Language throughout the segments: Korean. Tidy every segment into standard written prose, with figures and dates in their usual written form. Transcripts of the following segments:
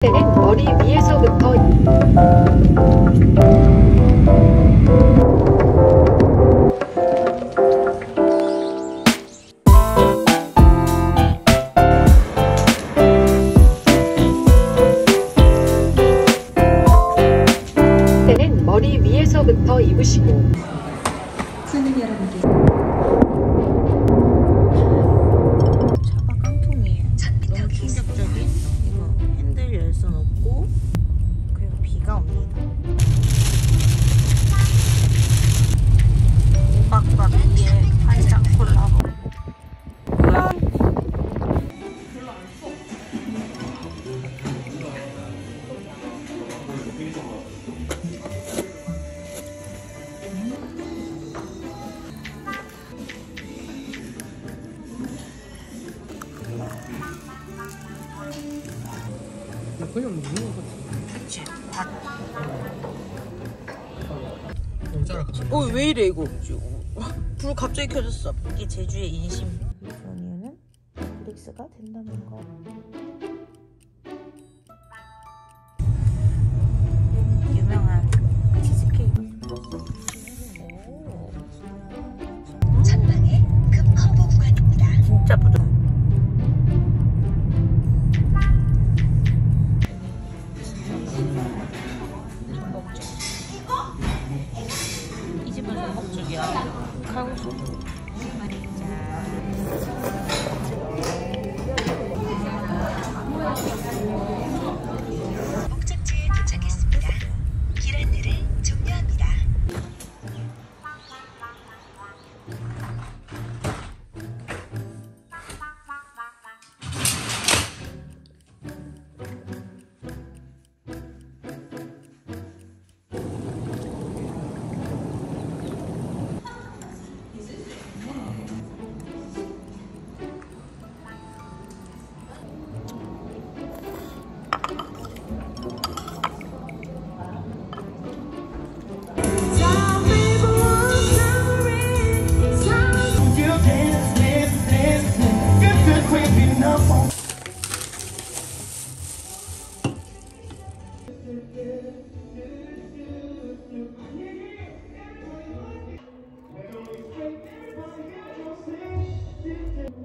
때는 머리 위에서부터 때는 머리 위에서부터 입으시고 손님 여러분께 차가 깡통이에요. 너무 충격적인 이거 핸들 열선 없고 그리고 비가 옵니다. 오박과 비의 반짝 콜라보. 그냥 먹는 것 같아. 그치? 밥. 너무 짜라. 왜 이래 이거? 불 갑자기 켜졌어. 이게 제주의 인심. 그런 이유는 넷플릭스가 된다는 거. 유명한 치즈케이크. 전방에 급 커브 구간입니다. 진짜 부드러워. 이 집은 전복죽이야. 칼국수. 목적지에 도착했습니다. 길 안내를 종료합니다.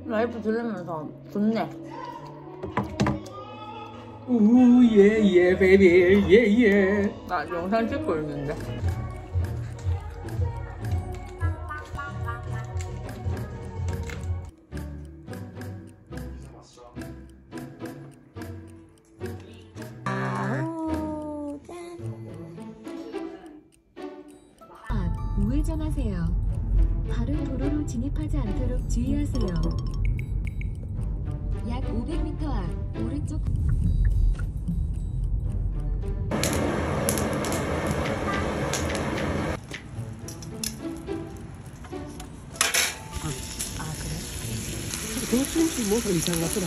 라이브 들으면서 좋네. 우예예 베이비 예예. 나 영상 찍고 있는데. 우회전하세요. 다른 도로로 진입하지 않도록 주의하세요. 약 500m 앞 오른쪽 그거 좀 먹어 이상하더라.